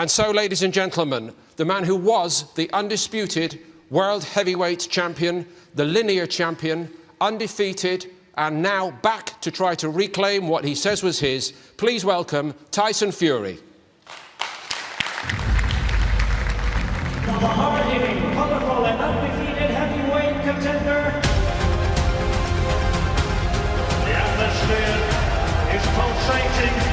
And so, ladies and gentlemen, the man who was the undisputed world heavyweight champion, the linear champion, undefeated, and now back to try to reclaim what he says was his, please welcome Tyson Fury. The hard-hitting, colorful, and undefeated heavyweight contender. The atmosphere is pulsating.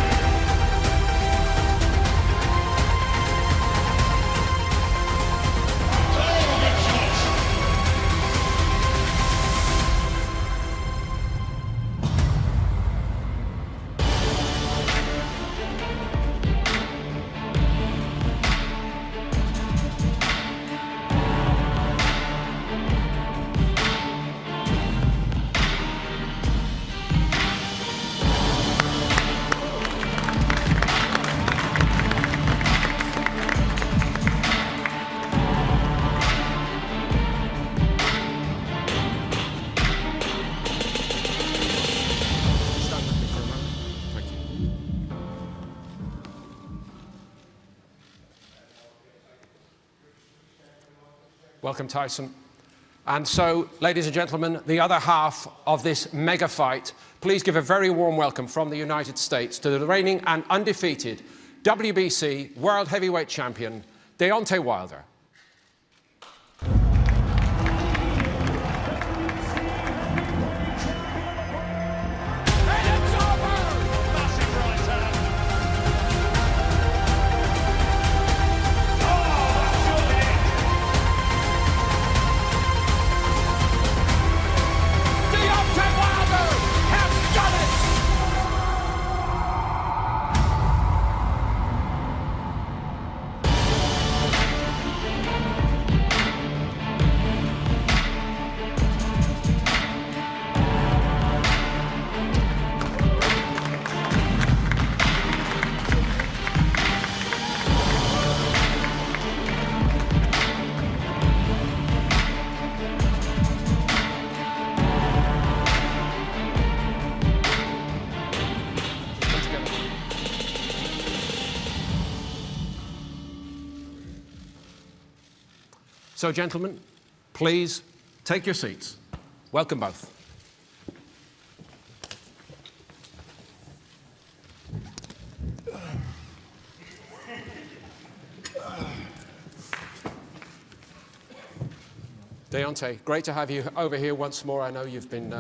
Welcome, Tyson. And so, ladies and gentlemen, the other half of this mega fight, please give a very warm welcome from the United States to the reigning and undefeated WBC World Heavyweight Champion, Deontay Wilder. So, gentlemen, please take your seats. Welcome both. Deontay, great to have you over here once more. I know you've been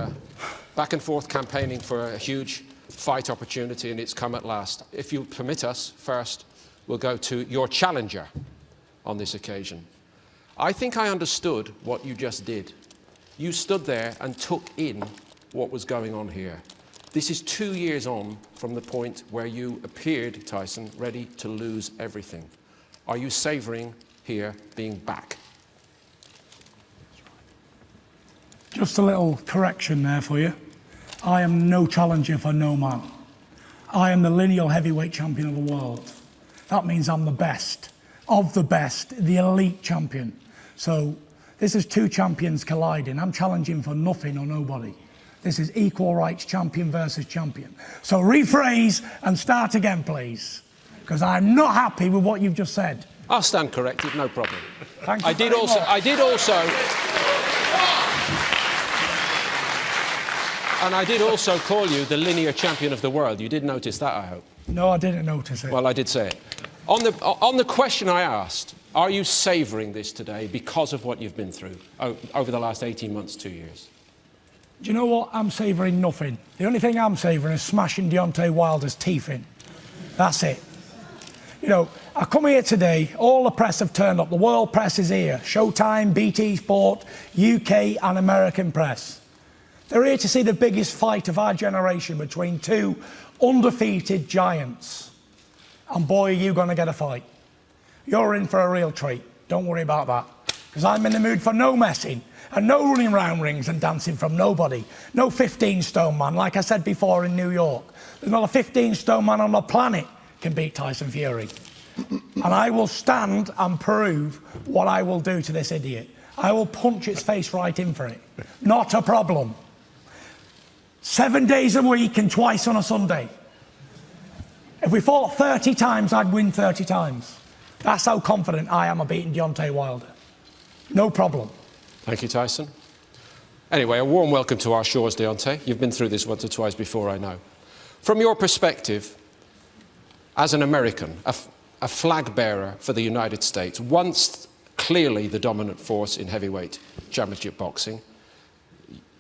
back and forth campaigning for a huge fight opportunity, and it's come at last. If you permit us, first, we'll go to your challenger on this occasion. I think I understood what you just did. You stood there and took in what was going on here. This is 2 years on from the point where you appeared, Tyson, ready to lose everything. Are you savouring here being back? Just a little correction there for you. I am no challenger for no man. I am the lineal heavyweight champion of the world. That means I'm the best of the best, the elite champion. So this is two champions colliding. I'm challenging for nothing or nobody. This is equal rights champion versus champion. So rephrase and start again, please, because I'm not happy with what you've just said. I'll stand corrected, no problem. Thank you I did also, and I did also call you the linear champion of the world. You did notice that, I hope. No, I didn't notice it. Well, I did say it. On the question I asked, are you savouring this today because of what you've been through over the last 18 months, 2 years? Do you know what? I'm savouring nothing. The only thing I'm savouring is smashing Deontay Wilder's teeth in. That's it. You know, I come here today, all the press have turned up. The world press is here. Showtime, BT Sport, UK and American press. They're here to see the biggest fight of our generation between two undefeated giants. And boy, are you going to get a fight. You're in for a real treat. Don't worry about that. Because I'm in the mood for no messing and no running round rings and dancing from nobody. No 15-stone man, like I said before in New York. There's not a 15-stone man on the planet can beat Tyson Fury. And I will stand and prove what I will do to this idiot. I will punch its face right in for it. Not a problem. 7 days a week and twice on a Sunday. If we fought 30 times, I'd win 30 times. That's how confident I am of beating Deontay Wilder. No problem. Thank you, Tyson. Anyway, a warm welcome to our shores, Deontay. You've been through this once or twice before, I know. From your perspective, as an American, a flag bearer for the United States, once clearly the dominant force in heavyweight championship boxing,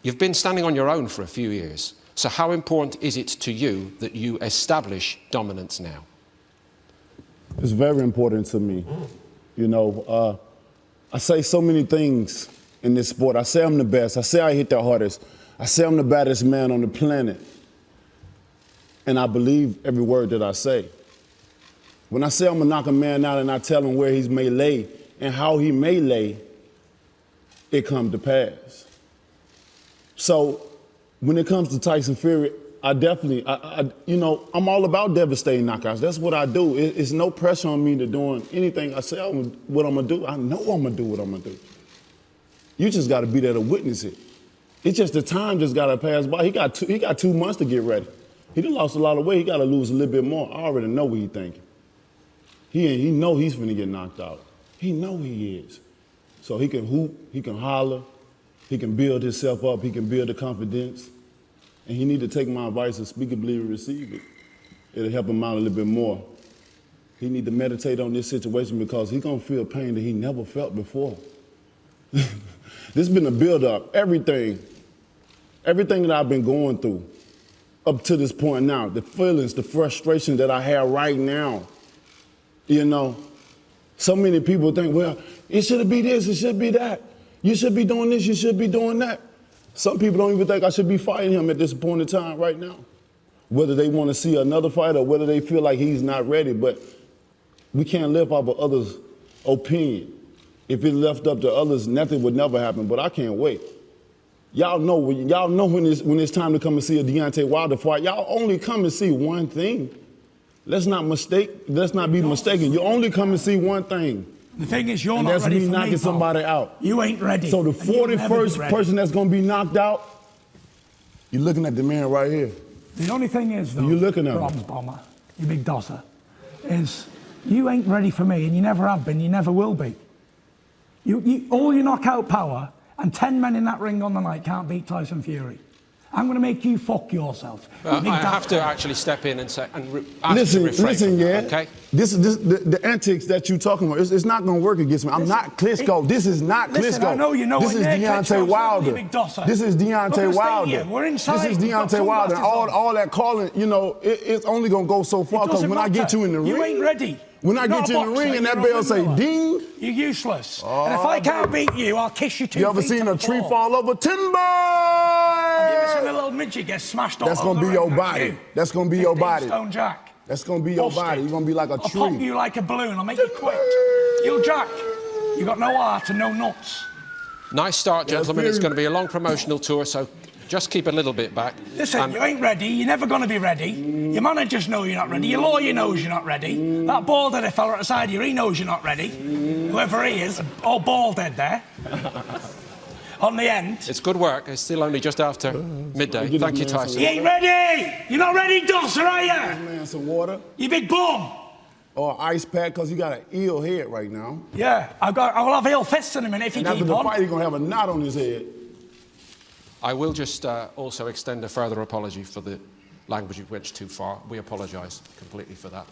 you've been standing on your own for a few years. So how important is it to you that you establish dominance now? It's very important to me. You know, I say so many things in this sport. I say I'm the best. I say I hit the hardest. I say I'm the baddest man on the planet. And I believe every word that I say. When I say I'm gonna knock a man out and I tell him where he may lay and how he may lay, it comes to pass. So when it comes to Tyson Fury, I definitely, you know, I'm all about devastating knockouts. That's what I do. It's no pressure on me to doing anything I say what I'm gonna do. I know I'm gonna do what I'm gonna do. You just gotta be there to witness it. It's just the time just gotta pass by. He got 2 months to get ready. He done lost a lot of weight. He gotta lose a little bit more. I already know what he thinking. He know he's finna get knocked out. He know he is. So he can hoop, he can holler, he can build himself up, he can build the confidence. And he need to take my advice and speak it, believe, and receive it. It'll help him out a little bit more. He need to meditate on this situation because he gonna feel pain that he never felt before. This been a build-up, everything that I've been going through up to this point now, the feelings, the frustration that I have right now, you know. So many people think, well, it should be this, it should be that. You should be doing this, you should be doing that. Some people don't even think I should be fighting him at this point in time right now. Whether they want to see another fight or whether they feel like he's not ready, but we can't live off of others' opinion. If it's left up to others, nothing would never happen, but I can't wait. Y'all know when it's time to come and see a Deontay Wilder fight, y'all only come and see one thing. Let's not be mistaken. You only come and see one thing. The thing is, you're not that's ready me for knocking me, somebody out. You ain't ready. So the 41st person that's gonna be knocked out, you're looking at the man right here. The only thing is, though, you looking at Bronze Bomber, you big dosser, is you ain't ready for me, and you never have been, you never will be. All your knockout power and 10 men in that ring on the night can't beat Tyson Fury. I'm going to make you fuck yourself. I have to actually step in and say, ask you to refrain listen, from yeah. that, okay? The antics that you're talking about, it's not going to work against me. I'm not Klitschko. This is not Klitschko. Listen, I know you know this is Deontay Wilder. This is Deontay Wilder. We're inside. This is Deontay Wilder. All that calling, you know, it's only going to go so far because when I get you in the ring, you ain't ready. When I get you in the ring and that bell say ding, you're useless. And if I can't beat you, I'll kiss you 2 feet. You ever seen a tree fall over timber? Have you ever seen a little midget get smashed off? That's gonna be your body. That's gonna be your body. Stone Jack. That's gonna be your body. You're gonna be like a tree. I'll pop you like a balloon. I'll make you quit. You Jack, you got no heart and no nuts. Nice start, gentlemen. It's going to be a long promotional tour, so just keep a little bit back. Listen, you ain't ready. You're never going to be ready. Your managers know you're not ready. Your lawyer knows you're not ready. That bald-headed fella at the side of you, he knows you're not ready. Whoever he is, all bald-head there. On the end. It's good work. It's still only just after midday. Thank you, Tyson. He ain't ready! You're not ready, Dosser, are you? Man, some water. You big bum! Or ice pack, because you got an ill head right now. Yeah, I'll have ill fists in a minute if you keep on. After the fight, he's going to have a knot on his head. I will just also extend a further apology for the language you went too far. We apologise completely for that.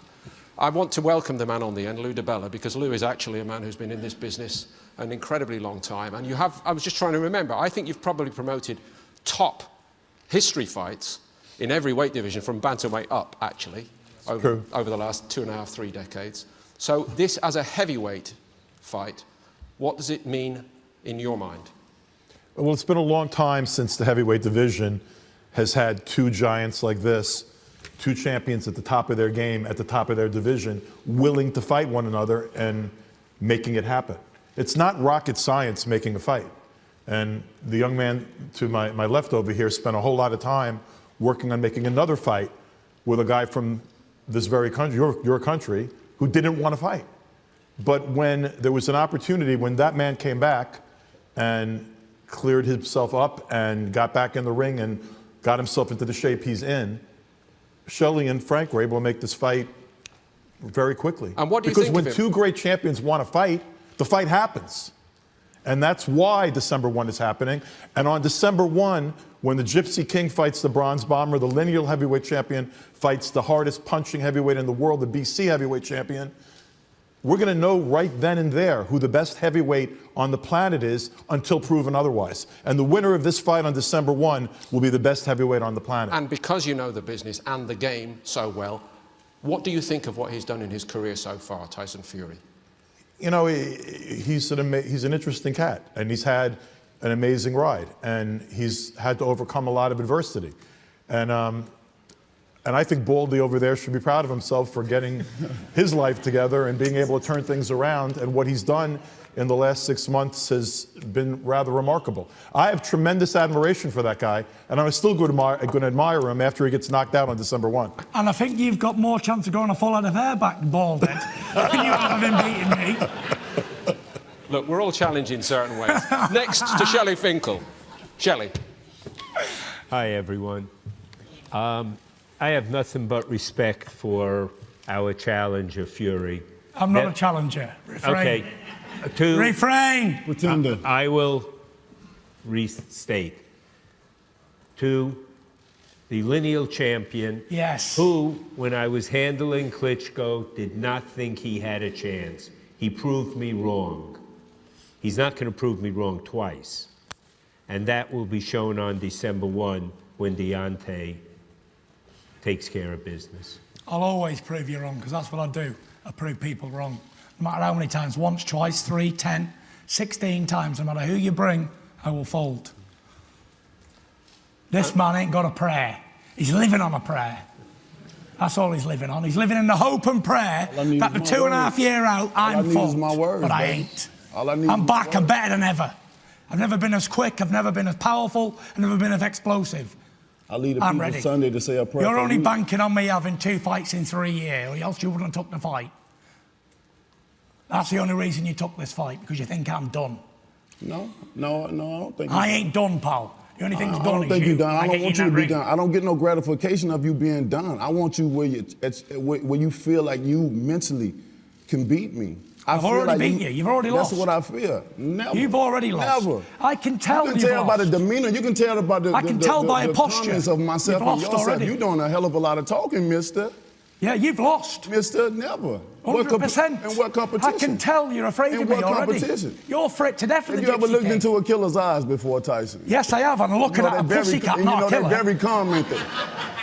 I want to welcome the man on the end, Lou DiBella, because Lou is actually a man who's been in this business an incredibly long time. And you have, I was just trying to remember, I think you've probably promoted top history fights in every weight division from bantamweight up, actually, over the last 2.5, 3 decades. So this, as a heavyweight fight, what does it mean in your mind? Well, it's been a long time since the heavyweight division has had 2 giants like this, 2 champions at the top of their game, at the top of their division, willing to fight one another and making it happen. It's not rocket science making a fight. And the young man to my left over here spent a whole lot of time working on making another fight with a guy from this very country, your country, who didn't want to fight. But when there was an opportunity, when that man came back and cleared himself up and got back in the ring and got himself into the shape he's in, Shelley and Frank were able to make this fight very quickly. And what do you because think when of him? two great champions want to fight, the fight happens. And that's why December 1 is happening. And on December 1, when the Gypsy King fights the Bronze Bomber, the lineal heavyweight champion fights the hardest punching heavyweight in the world, the BC heavyweight champion, we're going to know right then and there who the best heavyweight on the planet is until proven otherwise. And the winner of this fight on December 1 will be the best heavyweight on the planet. And because you know the business and the game so well, what do you think of what he's done in his career so far, Tyson Fury? You know, he's an interesting cat, and he's had an amazing ride, and he's had to overcome a lot of adversity. And I think Baldy over there should be proud of himself for getting his life together and being able to turn things around. And what he's done in the last 6 months has been rather remarkable. I have tremendous admiration for that guy, and I'm still going to admire him after he gets knocked out on December 1. And I think you've got more chance of growing a full head of hair back, bald head, than you have him beating me. Look, we're all challenged in certain ways. Next to Shelley Finkel. Shelley. Hi, everyone. I have nothing but respect for our challenger, Fury. I'm not a challenger. Refrain. Okay. Refrain. Pretender. I will restate. To the lineal champion, Yes. who, when I was handling Klitschko, did not think he had a chance. He proved me wrong. He's not going to prove me wrong twice. And that will be shown on December 1 when Deontay takes care of business. I'll always prove you wrong, because that's what I do. I prove people wrong. No matter how many times, once, twice, 3, 10, 16 times, no matter who you bring, I will fold. This man ain't got a prayer. He's living on a prayer. That's all he's living on. He's living in the hope and prayer that the 2.5 year out, I'm full. But I ain't. I'm back, I'm better than ever. I've never been as quick, I've never been as powerful, I've never been as explosive. I lead the I'm people ready. Sunday to say a prayer. You're for only you. banking on me having 2 fights in 3 years, or else you wouldn't have took the fight. That's the only reason you took this fight, because you think I'm done. No, I don't think. I ain't done, pal. The only thing's I done don't is think you. you're done. I don't want you to be ring. done. I don't get no gratification of you being done. I want you where you feel like you mentally can beat me. I've already beat you. You've already lost. That's what I feel. Never. You've already lost. Never. I can tell You can tell by the lost. demeanor. You can tell by the. I can tell by the a posture. comments of myself You've and lost yourself. already. You're doing a hell of a lot of talking, Mister. Yeah, you've lost. Mister, never. 100%. And what competition? I can tell you're afraid In of me what already. competition? You're for it to death for Have the you ever Gypsy looked King. into a killer's eyes before, Tyson? Yes, I have, and I'm looking at a pussycat, not a killer. They're very commented.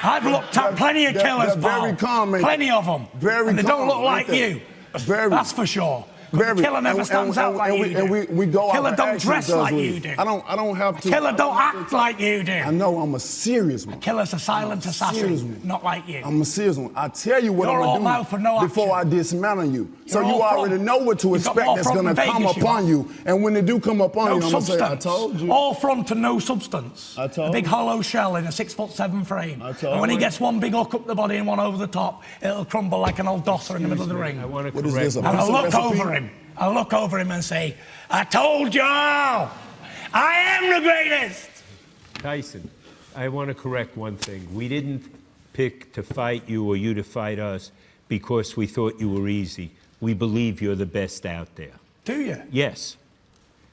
I've looked at plenty of killers, they're pal. very commented. Plenty of them. Very and they don't look calm, like aren't they? you. Very. That's for sure. Very. Killer never stands out like you do. And we go Killer out don't actions, dress does like we? you do. I don't have to. Killer don't act like you do. I know I'm a serious one. Killer's a silent serious assassin, one. not like you. I'm a serious one. I tell you what You're all I'm mouth and gonna no do before action. I dismantle you. So You're you all already front. know what to You've got expect more that's front gonna than come Vegas, you upon have. you. And when they do come upon No you, I'm gonna substance. say, I told you. All front and no substance. I told a big you. hollow shell in a 6'7" frame. I told And when he you. gets one big hook up the body and one over the top, it'll crumble like an old dosser in the middle of the ring. I want to What is correct this, a And piece I'll of look recipe? over him. I'll look over him and say, I told you all, I am the greatest. Tyson, I want to correct one thing. We didn't pick to fight you or you to fight us because we thought you were easy. We believe you're the best out there. Do you? Yes.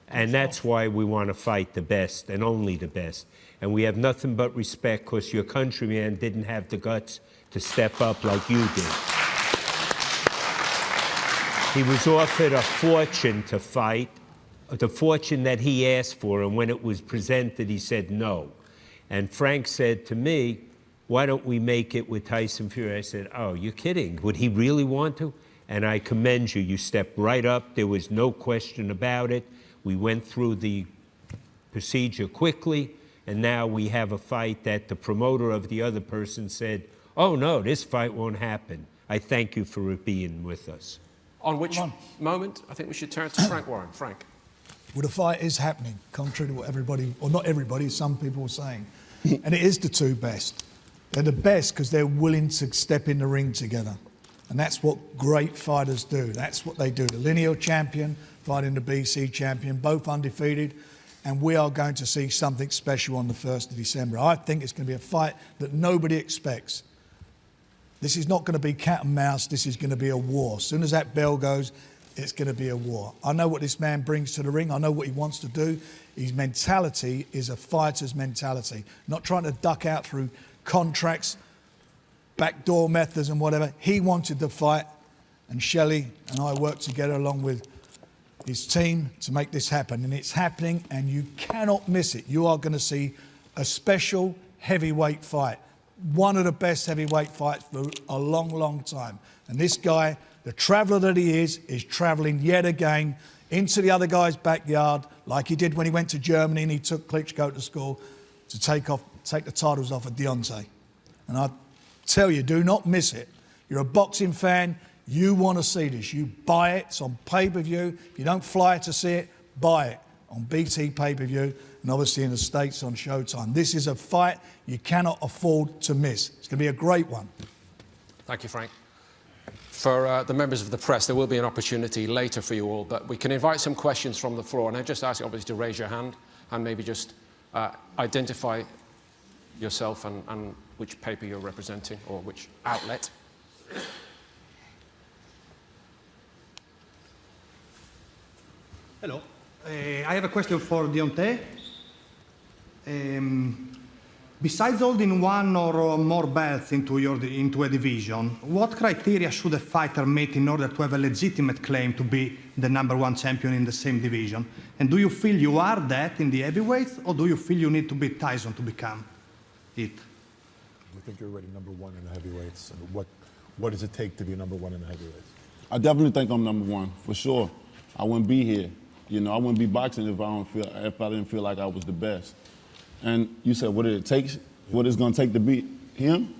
And that's why we want to fight the best and only the best. And we have nothing but respect because your countryman didn't have the guts to step up like you did. He was offered a fortune to fight, the fortune that he asked for, and when it was presented, he said no. And Frank said to me, why don't we make it with Tyson Fury? I said, oh, you're kidding. Would he really want to? And I commend you. You stepped right up. There was no question about it. We went through the procedure quickly, and now we have a fight that the promoter of the other person said, oh, no, this fight won't happen. I thank you for being with us. On which moment, I think we should turn to Frank Warren. Frank. Well, the fight is happening, contrary to what everybody, or not everybody, some people are saying. And it is the two best. They're the best because they're willing to step in the ring together. And that's what great fighters do. That's what they do. The lineal champion fighting the BC champion, both undefeated. And we are going to see something special on the 1st of December. I think it's going to be a fight that nobody expects. This is not going to be cat and mouse. This is going to be a war. As soon as that bell goes, it's going to be a war. I know what this man brings to the ring. I know what he wants to do. His mentality is a fighter's mentality, not trying to duck out through contracts, backdoor methods and whatever. He wanted to fight, and Shelley and I worked together along with his team to make this happen, and it's happening, and you cannot miss it. You are going to see a special heavyweight fight, one of the best heavyweight fights for a long, long time. And this guy, the traveller that he is travelling yet again into the other guy's backyard, like he did when he went to Germany and he took Klitschko to school to take the titles off of Deontay. And I tell you, do not miss it. You're a boxing fan, you want to see this. You buy it, it's on pay-per-view. If you don't fly to see it, buy it on BT pay-per-view, and obviously in the States on Showtime. This is a fight you cannot afford to miss. It's going to be a great one. Thank you, Frank. For the members of the press, there will be an opportunity later for you all, but we can invite some questions from the floor. And I just ask you, obviously, to raise your hand and maybe just identify yourself and which paper you're representing or which outlet. Hello. I have a question for Deontay. Besides holding one or more belts into a division, what criteria should a fighter meet in order to have a legitimate claim to be the #1 champion in the same division? And do you feel you are that in the heavyweights, or do you feel you need to beat Tyson to become it? We think you're already #1 in the heavyweights. And what does it take to be #1 in the heavyweights? I definitely think I'm #1, for sure. I wouldn't be here. You know, I wouldn't be boxing if I didn't feel like I was the best. And you said, what did it take? What it's going to take to beat him?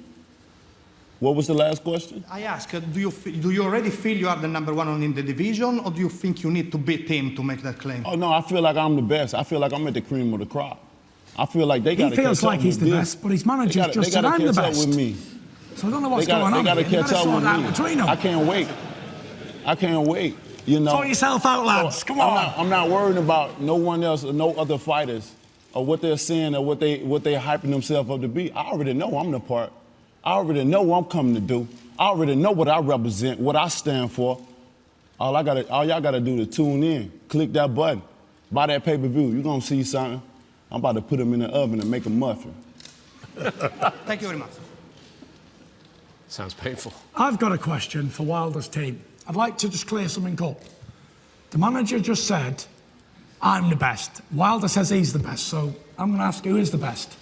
What was the last question? I ask, do you already feel you are the #1 in the division, or do you think you need to beat him to make that claim? Oh, no, I feel like I'm the best. I feel like I'm at the cream of the crop. I feel like they got to catch up with me. He feels like he's the best, but his manager just said, I'm the best. They got to catch up with me. So I don't know what's going on. They got to catch up with me. Between them. I can't wait. I can't wait. You know, sort yourself out, lads. Come on. I'm not worried about no one else or no other fighters or what they're saying or what they hyping themselves up to be. I already know I'm the part. I already know what I'm coming to do. I already know what I represent, what I stand for. All y'all gotta do is tune in, click that button, buy that pay-per-view. You're gonna see something. I'm about to put them in the oven and make a muffin. Thank you very much. Sounds painful. I've got a question for Wilder's team. I'd like to just clear something up. The manager just said, I'm the best. Wilder says he's the best, so I'm going to ask, who is the best?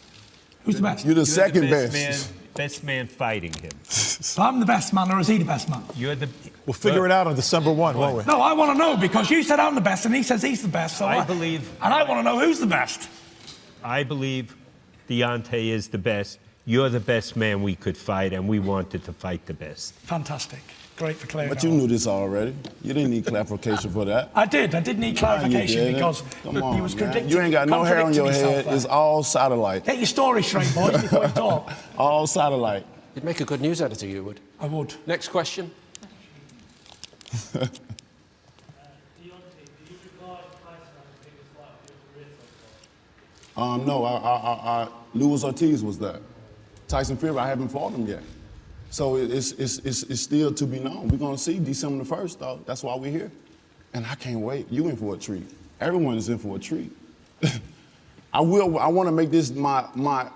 Who's the best? You're the second best. Best man fighting him. So I'm the best man, or is he the best man? You're the. We'll figure it out on December 1, won't we? No, I want to know, because you said I'm the best, and he says he's the best. So I believe. And I want to know who's the best. I believe Deontay is the best. You're the best man we could fight, and we wanted to fight the best. Fantastic. Great for clearing But you knew this already. You didn't need clarification for that. I did need clarification because Come on, he was man. contradicting. You ain't got no hair on your head. It's all satellite. Get your story straight, boys, before you talk. All satellite. You'd make a good news editor, you would. I would. Next question. Deontay, do you regard Tyson as the biggest fight of your career so far? No, Luis Ortiz was that. Tyson Fury, I haven't fought him yet. So it's still to be known. We're gonna see December the 1st, though. That's why we're here. And I can't wait. You in for a treat. Everyone is in for a treat. I want to make this my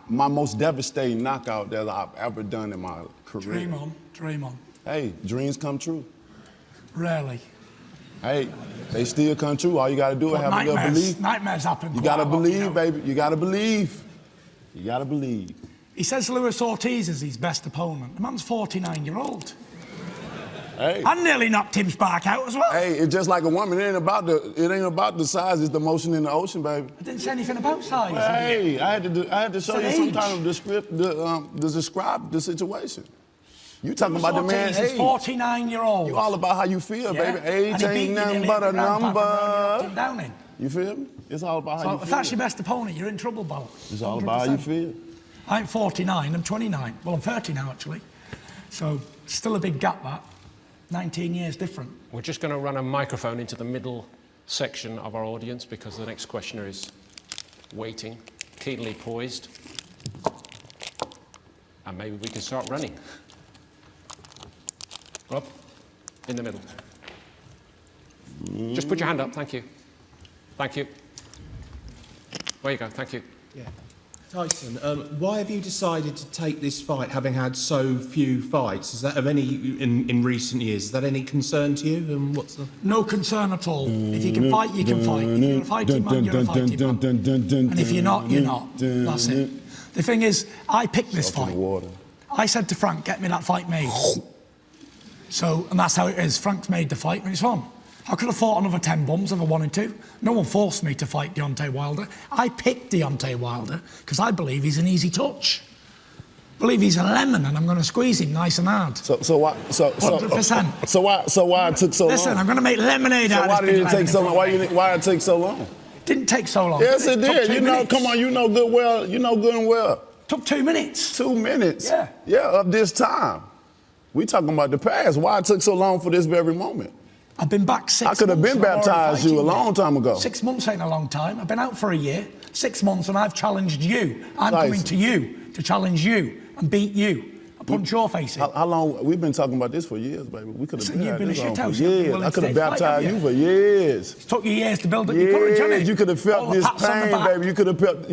most devastating knockout that I've ever done in my career. Dream on. Hey, dreams come true. Rarely. Hey, they still come true. All you got to do is have a little belief. Nightmares happen. You got to believe, baby. You got to believe. You got to believe. He says Luis Ortiz is his best opponent. The man's 49-year-old. Hey. I nearly knocked him spark out as well. Hey, it's just like a woman. It ain't about the size. It's the motion in the ocean, baby. I didn't say anything about size. Hey, I had to show you some kind of to describe the situation. You talking about the man age? He's 49-year-old. You all about how you feel, baby. Age ain't nothing but a number. You feel me? It's all about how you feel. If that's your best opponent, you're in trouble, Bo. It's all about how you feel. I'm 49, I'm 29. Well, I'm 30 now, actually. So, still a big gap, that. 19 years different. We're just going to run a microphone into the middle section of our audience because the next questioner is waiting, keenly poised. And maybe we can start running. Up. In the middle. Just put your hand up. Thank you. Thank you. There you go. Thank you. Yeah. Tyson, why have you decided to take this fight, having had so few fights? Is that of any in recent years? Is that any concern to you? And what's the? No concern at all. If you can fight, you can fight. If you're a fighting man, you're a fighting man. And if you're not, you're not. That's it. The thing is, I picked this fight. I said to Frank, get me that fight made. So, and that's how it is. Frank's made the fight and it's on. I could have fought another 10 bums if I wanted to. No one forced me to fight Deontay Wilder. I picked Deontay Wilder because I believe he's an easy touch. I believe he's a lemon and I'm going to squeeze him nice and hard. So why? 100%. So why it took so long? Listen, I'm going to make lemonade out of why this. did it take so long? Why it take so long? Didn't take so long. Yes, it did. You know, minutes. come on, you know good well. You know good and well. Took 2 minutes. 2 minutes. Yeah. Yeah, of this time. We talking about the past. Why it took so long for this very moment? I've been back 6 months. I could have been and I'm already baptized you a fighting long time ago. 6 months ain't a long time. I've been out for a year, 6 months, and I've challenged you. I'm Tyson. coming to you to challenge you and beat you. I punch your face in. How long? We've been talking about this for years, baby. We could have Listen, you've been a this on for shithouse. You've been years. willing I to could have take fight, baptized haven't you for years. It took you years to build up your courage, hasn't it? You could have felt All the this pats on the pain, back. baby.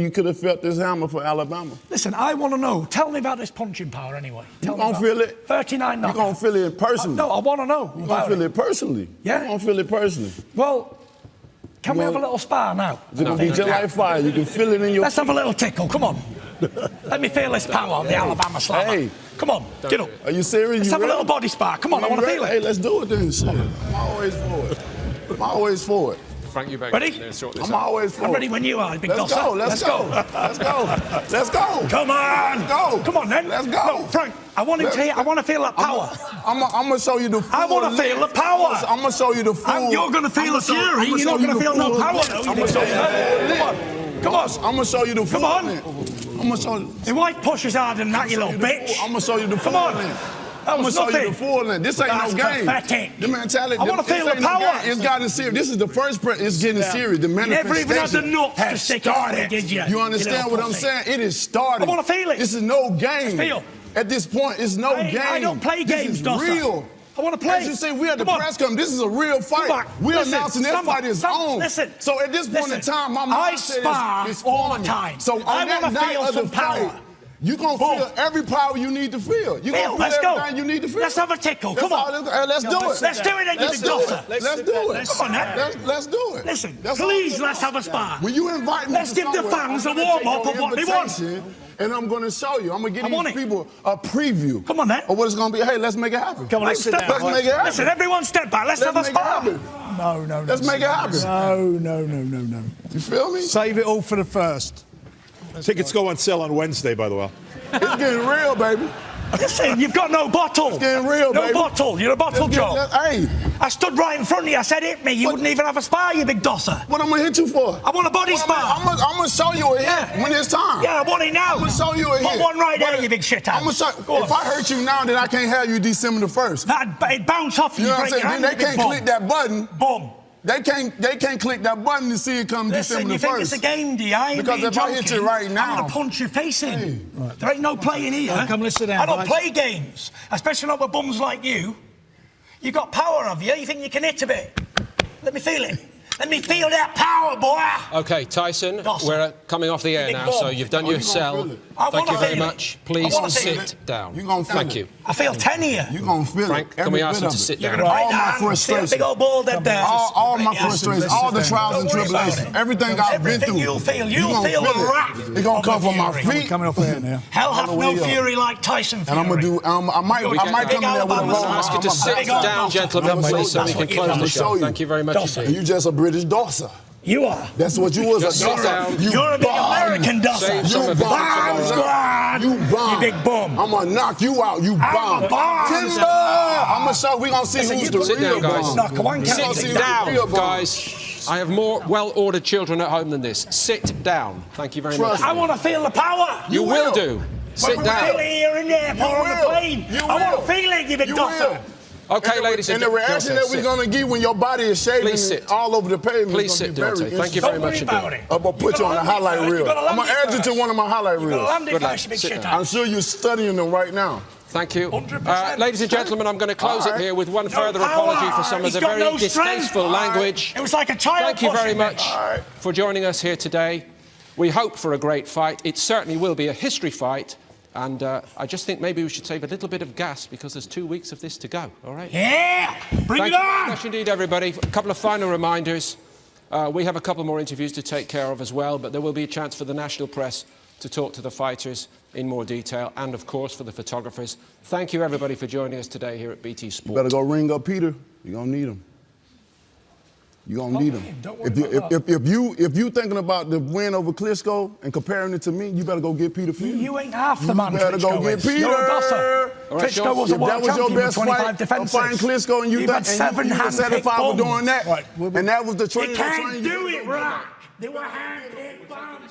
You could have felt this hammer for Alabama. Listen, I want to know. Tell me about this punching power anyway. You gonna feel it? 39 You knockout. gonna feel it personally? No, I want to know. You gonna feel it personally? Yeah. You gonna feel it personally? Well, can we have a little spar now? It's gonna be just like fire. You can feel it in your. Let's have a little tickle. Come on. Let me feel this power of the Alabama slammer. Hey. Come on, get up. Are you serious? Let's You have a ready? little body spar. Come on, I want to feel Hey, it. let's do it then. Shit. I'm always for it. I'm always for it. Frank, you better Ready? get in there and sort this I'm out. always for I'm it. ready when you are, big Let's dosser. go. Let's go. Let's go. Let's go. Come on. Let's go. Come on then. Let's go. No, Frank, I want him to hear. I want to feel that power. I'm gonna show you the full. I want to feel the power. I'm gonna show you the full. You're going to feel the fury. You're not going to feel no power. I'm gonna show you the Come on. Come on. I'm gonna show you the full. Come on. I'm gonna show you. Your wife pushes harder than that, you little bitch. I'm gonna show you the full. Come on. length. That I'm was gonna show you nothing. the full length. This ain't That's no game. pathetic. The mentality. I wanna feel this the ain't no power. game. It's gotten serious. This is the first. It's getting serious. The You never manifestation even had the nuts to has stick it in started. there, did you? You understand little what I'm pussy. saying? It is started. I wanna feel it. This is no game. Let's feel. At this point, it's no game. I don't play This games, is Dosser. real. I want to play. As you say, we at the Come on. press conference. This is a real fight. Come on. We're Listen, announcing that fight is on. Listen. So at this point in time, my I mindset spar is all the forming. time. So on I that wanna night feel of the some power. fight, you're going to feel every power you need to feel. You're going to feel Let's go. everything you need to feel. Let's have a tickle. That's Come on. all. Let's do it. Let's do it then, you Let's big do it. dosser. Let's do it. Come on, now. Let's do it. Listen, That's all please, it's let's about. have a spar. When you invite me Let's to give the somewhere, fans I'm a gonna take warm-up your of what they want. invitation, and I'm going to show you. I'm going to I give want these it. people a preview. Come on, then. Of what it's going to be. Hey, let's make it happen. Come on, let's Let's make it happen. Listen, everyone step back. Let's have a make it spar. happen. No. Let's make it happen. No. You feel me? Save it all for the first. Tickets go on sale on Wednesday, by the way. It's getting real, baby. Listen, you've got no bottle. It's getting real, no baby. bottle. You're a bottle job. Hey, I stood right in front of you. I said, hit me. You wouldn't even have a spar, you big dosser. what I'm going to hit you for? I want a body spar. I'm going to show you a hit Yeah. when it's time. Yeah, I want it now. I'm going to show you a hit. Put one right there, But you big shit I'm going to show Go on. If I hurt you now, then I can't have you December the 1st. It bounce off You you. know what I'm break your saying? hand, Then you they big can't bum. click that button. Boom. They can't click that button to see it come Listen, December you the 1st. think it's a game, do you? I ain't Because being if I hit joking. you right now- I'm going to punch your face in. There ain't no playing here. Right, come, let's sit down, I don't guys. play games, especially not with bums like you. You got power, have you? You think you can hit a bit? Let me feel it. Let me feel that power, boy. Okay, Tyson, Dosser. we're coming off the air Big now, ball. so you've done Oh, your you gonna cell. feel it. I Thank wanna you very feel it. much. I Please wanna feel sit it. down. You gonna feel Thank it. you. I feel 10 here. You're going to feel Frank, it. can Every we ask bit him of to it. sit You're down? going to break All my down. See that frustration. big old ball dead there. All my Right, yeah. frustrations, all the trials and Don't worry about tribulations, it. everything I've been Everything through. you'll feel. you You'll gonna feel the it. wrath It's going of to come the from my fury. feet. Coming off air now. Hell hath all the no way up. fury like Tyson Fury. And I'm going to do, I might Big come in there with a Alabama roll. side. Ask you to I'm a sit big old down, Dosser. gentlemen, That's please, so we what can you close got. the I'ma show show. you. Thank you very much Dosser. indeed. You just a British Dosser. You are. That's what you was, Just a sit Dosser. down. You're a big American Dosser. Save some of it for Bomb tomorrow. squad. You bomb. You big bum. I'm going to knock you out, you bomb. a bomb. Timber! I'm going to show, we going to see Listen, who's you the put- Sit real down, guys. bomb. Knock one We count. gonna Sit see the real down, bomb. guys. I have more well-ordered children at home than this. Sit down. Thank you very much. Trust I want to feel the power. You will do. Sit Feel down. it here and there, pour on the will. plane. You I want will. to feel it, you big You Dosser. will. Okay, ladies and And the reaction gentlemen, that we're sit. going to get when your body is shaking Please sit. all over the pavement Please is sit, going to be Deontay. very Thank you Don't very worry much about indeed. it. I'm going to put you on a highlight reel. I'm going to add you to one of my highlight You gotta reels. land it Good first, lad. you big Sit shit down. I'm sure you're studying them right now. Thank you. 100%. Ladies and gentlemen, I'm going to close it here with one further apology for some of He's the got very no strength. distasteful language. It was like a child. Thank you very pushing me. much for joining us here today. We hope for a great fight. It certainly will be a history fight. And I just think maybe we should save a little bit of gas because there's 2 weeks of this to go, all right? Yeah, bring Thank it you very on. much indeed, everybody. A couple of final reminders. We have a couple more interviews to take care of as well, but there will be a chance for the national press to talk to the fighters in more detail and, of course, for the photographers. Thank you, everybody, for joining us today here at BT Sport. You better go ring up Peter. You're going to need him. You're going to need him. Don't worry about If you thinking about the win over Klitschko and comparing it to me, you better go get Peter Fury. You ain't half the man. You better go Klitschko get is. Peter. You're a bosser. All right, Klitschko Sean, was a If world that was your champion with best 25 fight, defenses. fighting Klitschko, and you You've got had seven you were hand-picked satisfied with bombs. doing that, Right, and that was the You training. can't do it, Rock. They were hand-picked bombs.